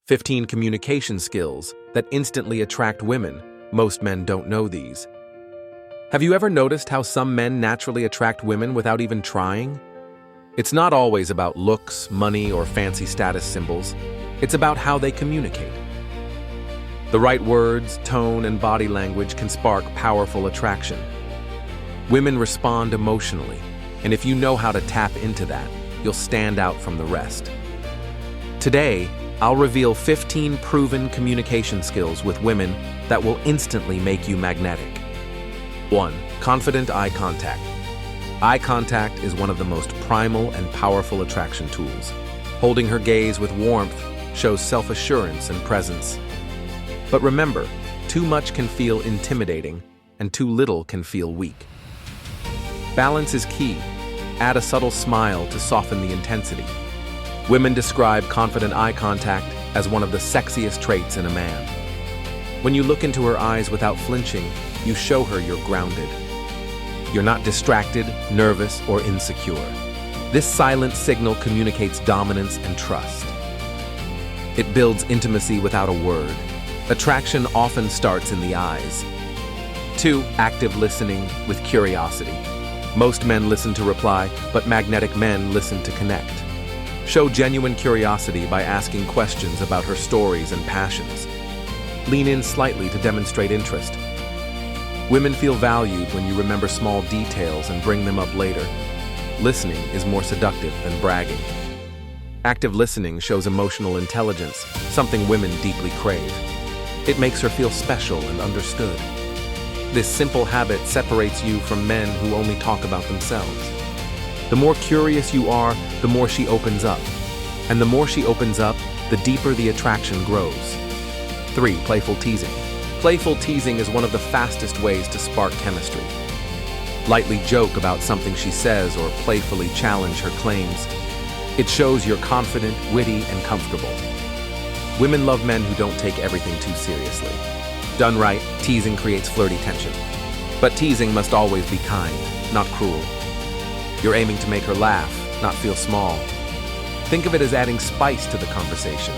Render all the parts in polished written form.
15 communication skills that instantly attract women. Most men don't know these. Have you ever noticed how some men naturally attract women without even trying? It's not always about looks, money, or fancy status symbols. It's about how they communicate. The right words, tone, and body language can spark powerful attraction. Women respond emotionally, and if you know how to tap into that, you'll stand out from the rest. Today, I'll reveal 15 proven communication skills with women that will instantly make you magnetic. 1. Confident eye contact. Eye contact is one of the most primal and powerful attraction tools. Holding her gaze with warmth shows self-assurance and presence. But remember, too much can feel intimidating, and too little can feel weak. Balance is key. Add a subtle smile to soften the intensity. Women describe confident eye contact as one of the sexiest traits in a man. When you look into her eyes without flinching, you show her you're grounded. You're not distracted, nervous, or insecure. This silent signal communicates dominance and trust. It builds intimacy without a word. Attraction often starts in the eyes. 2. Active listening with curiosity. Most men listen to reply, but magnetic men listen to connect. Show genuine curiosity by asking questions about her stories and passions. Lean in slightly to demonstrate interest. Women feel valued when you remember small details and bring them up later. Listening is more seductive than bragging. Active listening shows emotional intelligence, something women deeply crave. It makes her feel special and understood. This simple habit separates you from men who only talk about themselves. The more curious you are, the more she opens up. And the more she opens up, the deeper the attraction grows. 3. Playful teasing. Playful teasing is one of the fastest ways to spark chemistry. Lightly joke about something she says or playfully challenge her claims. It shows you're confident, witty, and comfortable. Women love men who don't take everything too seriously. Done right, teasing creates flirty tension. But teasing must always be kind, not cruel. You're aiming to make her laugh, not feel small. Think of it as adding spice to the conversation.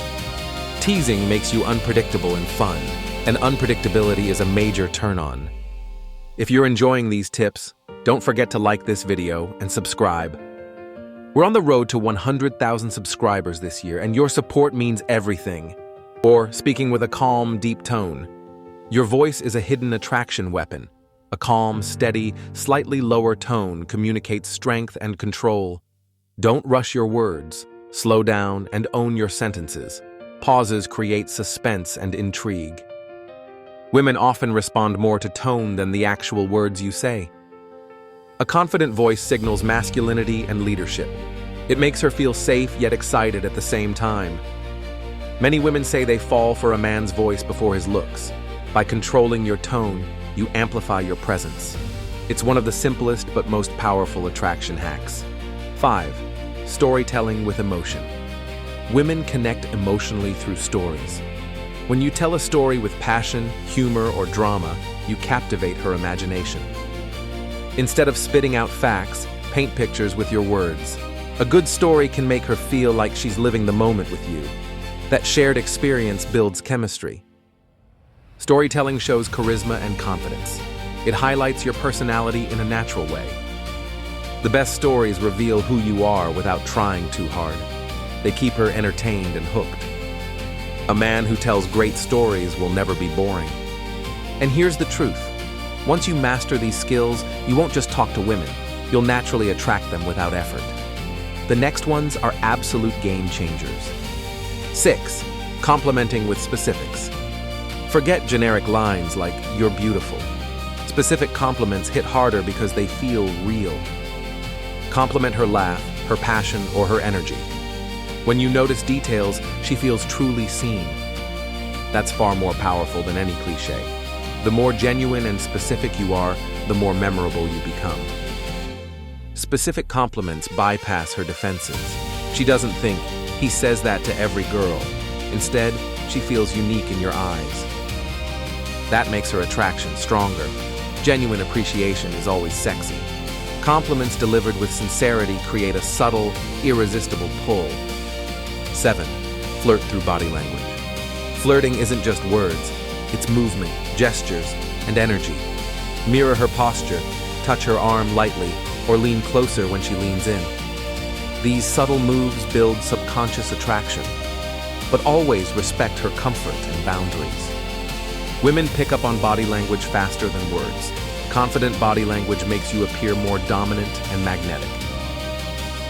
Teasing makes you unpredictable and fun, and unpredictability is a major turn-on. If you're enjoying these tips, don't forget to like this video and subscribe. We're on the road to 100,000 subscribers this year, and your support means everything. Or, speaking with a calm, deep tone, your voice is a hidden attraction weapon. A calm, steady, slightly lower tone communicates strength and control. Don't rush your words. Slow down and own your sentences. Pauses create suspense and intrigue. Women often respond more to tone than the actual words you say. A confident voice signals masculinity and leadership. It makes her feel safe yet excited at the same time. Many women say they fall for a man's voice before his looks. By controlling your tone, you amplify your presence. It's one of the simplest but most powerful attraction hacks. 5. Storytelling with emotion. Women connect emotionally through stories. When you tell a story with passion, humor, or drama, you captivate her imagination. Instead of spitting out facts, paint pictures with your words. A good story can make her feel like she's living the moment with you. That shared experience builds chemistry. Storytelling shows charisma and confidence. It highlights your personality in a natural way. The best stories reveal who you are without trying too hard. They keep her entertained and hooked. A man who tells great stories will never be boring. And here's the truth. Once you master these skills, you won't just talk to women. You'll naturally attract them without effort. The next ones are absolute game changers. 6. Complimenting with specifics. Forget generic lines like, "You're beautiful." Specific compliments hit harder because they feel real. Compliment her laugh, her passion, or her energy. When you notice details, she feels truly seen. That's far more powerful than any cliché. The more genuine and specific you are, the more memorable you become. Specific compliments bypass her defenses. She doesn't think, "He says that to every girl." Instead, she feels unique in your eyes. That makes her attraction stronger. Genuine appreciation is always sexy. Compliments delivered with sincerity create a subtle, irresistible pull. 7. Flirt through body language. Flirting isn't just words, it's movement, gestures, and energy. Mirror her posture, touch her arm lightly, or lean closer when she leans in. These subtle moves build subconscious attraction, but always respect her comfort and boundaries. Women pick up on body language faster than words. Confident body language makes you appear more dominant and magnetic.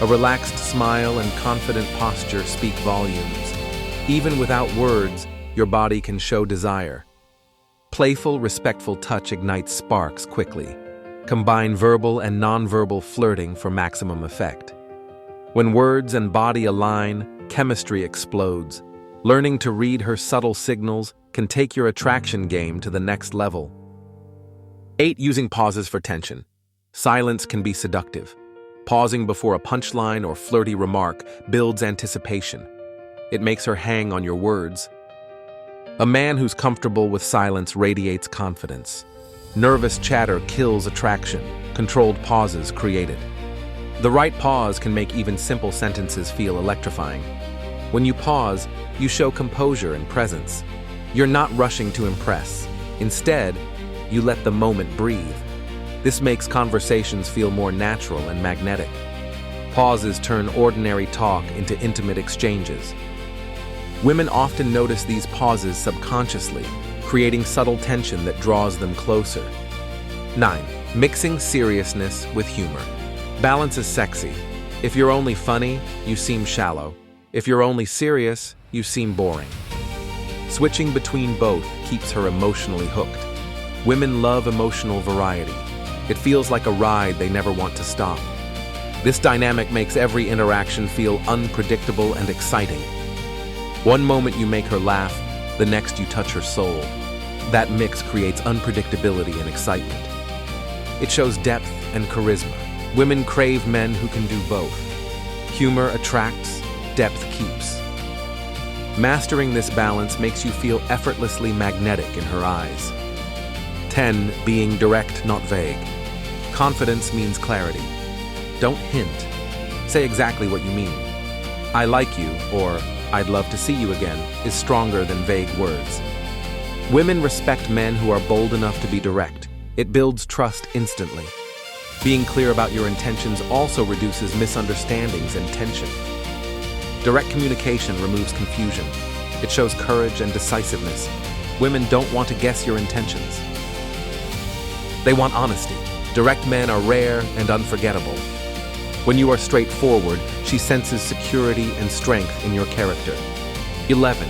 A relaxed smile and confident posture speak volumes. Even without words, your body can show desire. Playful, respectful touch ignites sparks quickly. Combine verbal and nonverbal flirting for maximum effect. When words and body align, chemistry explodes. Learning to read her subtle signals can take your attraction game to the next level. 8. Using pauses for tension. Silence can be seductive. Pausing before a punchline or flirty remark builds anticipation. It makes her hang on your words. A man who's comfortable with silence radiates confidence. Nervous chatter kills attraction. Controlled pauses create it. The right pause can make even simple sentences feel electrifying. When you pause, you show composure and presence. You're not rushing to impress. Instead, you let the moment breathe. This makes conversations feel more natural and magnetic. Pauses turn ordinary talk into intimate exchanges. Women often notice these pauses subconsciously, creating subtle tension that draws them closer. 9. Mixing seriousness with humor. Balance is sexy. If you're only funny, you seem shallow. If you're only serious, you seem boring. Switching between both keeps her emotionally hooked. Women love emotional variety. It feels like a ride they never want to stop. This dynamic makes every interaction feel unpredictable and exciting. One moment you make her laugh, the next you touch her soul. That mix creates unpredictability and excitement. It shows depth and charisma. Women crave men who can do both. Humor attracts, depth keeps. Mastering this balance makes you feel effortlessly magnetic in her eyes. 10. Being direct, not vague. Confidence means clarity. Don't hint. Say exactly what you mean. I like you, or I'd love to see you again, is stronger than vague words. Women respect men who are bold enough to be direct. It builds trust instantly. Being clear about your intentions also reduces misunderstandings and tension. Direct communication removes confusion. It shows courage and decisiveness. Women don't want to guess your intentions. They want honesty. Direct men are rare and unforgettable. When you are straightforward, she senses security and strength in your character. 11.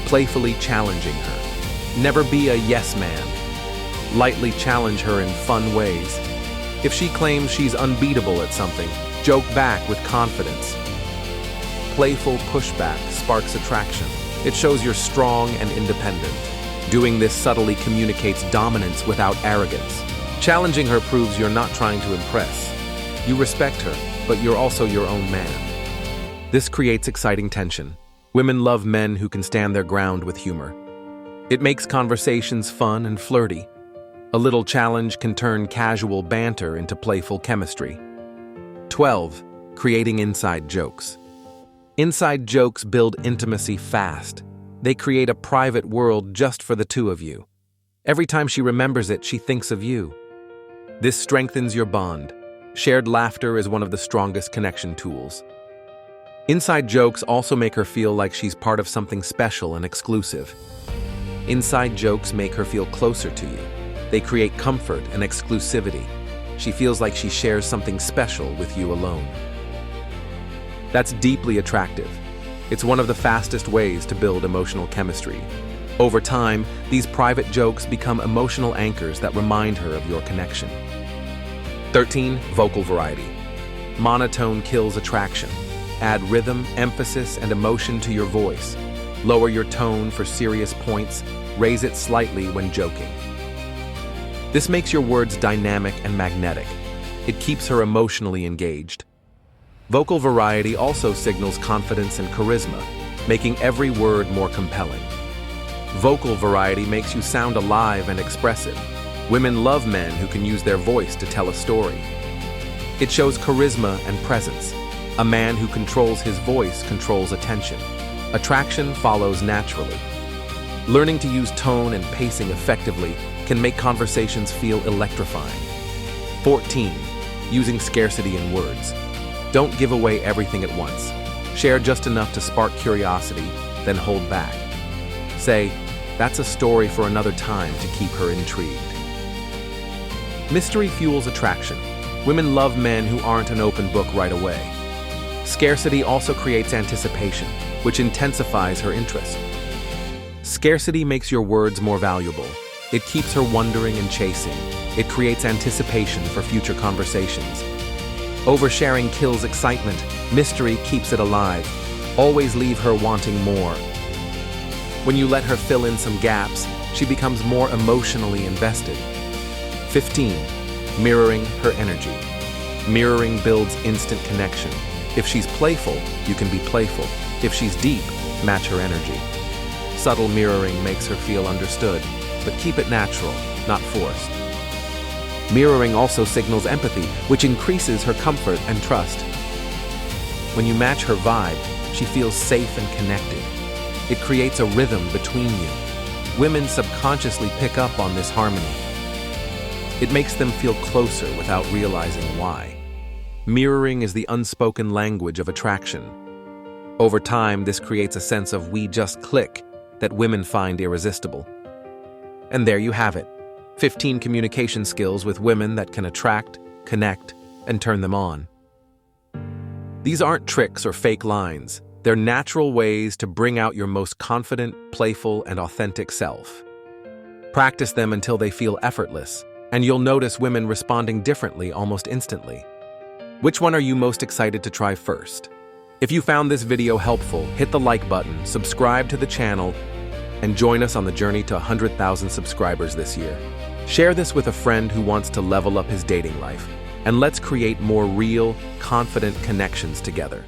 Playfully challenging her. Never be a yes man. Lightly challenge her in fun ways. If she claims she's unbeatable at something, joke back with confidence. Playful pushback sparks attraction. It shows you're strong and independent. Doing this subtly communicates dominance without arrogance. Challenging her proves you're not trying to impress. You respect her, but you're also your own man. This creates exciting tension. Women love men who can stand their ground with humor. It makes conversations fun and flirty. A little challenge can turn casual banter into playful chemistry. 12. Creating inside jokes. Inside jokes build intimacy fast. They create a private world just for the two of you. Every time she remembers it, she thinks of you. This strengthens your bond. Shared laughter is one of the strongest connection tools. Inside jokes also make her feel like she's part of something special and exclusive. Inside jokes make her feel closer to you. They create comfort and exclusivity. She feels like she shares something special with you alone. That's deeply attractive. It's one of the fastest ways to build emotional chemistry. Over time, these private jokes become emotional anchors that remind her of your connection. 13. Vocal variety. Monotone kills attraction. Add rhythm, emphasis, and emotion to your voice. Lower your tone for serious points. Raise it slightly when joking. This makes your words dynamic and magnetic. It keeps her emotionally engaged. Vocal variety also signals confidence and charisma, making every word more compelling. Vocal variety makes you sound alive and expressive. Women love men who can use their voice to tell a story. It shows charisma and presence. A man who controls his voice controls attention. Attraction follows naturally. Learning to use tone and pacing effectively can make conversations feel electrifying. 14. Using scarcity in words. Don't give away everything at once. Share just enough to spark curiosity, then hold back. Say, "That's a story for another time," to keep her intrigued. Mystery fuels attraction. Women love men who aren't an open book right away. Scarcity also creates anticipation, which intensifies her interest. Scarcity makes your words more valuable. It keeps her wondering and chasing. It creates anticipation for future conversations. Oversharing kills excitement. Mystery keeps it alive. Always leave her wanting more. When you let her fill in some gaps, she becomes more emotionally invested. 15. Mirroring her energy. Mirroring builds instant connection. If she's playful, you can be playful. If she's deep, match her energy. Subtle mirroring makes her feel understood, but keep it natural, not forced. Mirroring also signals empathy, which increases her comfort and trust. When you match her vibe, she feels safe and connected. It creates a rhythm between you. Women subconsciously pick up on this harmony. It makes them feel closer without realizing why. Mirroring is the unspoken language of attraction. Over time, this creates a sense of "we just click" that women find irresistible. And there you have it. 15 communication skills with women that can attract, connect, and turn them on. These aren't tricks or fake lines. They're natural ways to bring out your most confident, playful, and authentic self. Practice them until they feel effortless, and you'll notice women responding differently almost instantly. Which one are you most excited to try first? If you found this video helpful, hit the like button, subscribe to the channel, and join us on the journey to 100,000 subscribers this year. Share this with a friend who wants to level up his dating life, and let's create more real, confident connections together.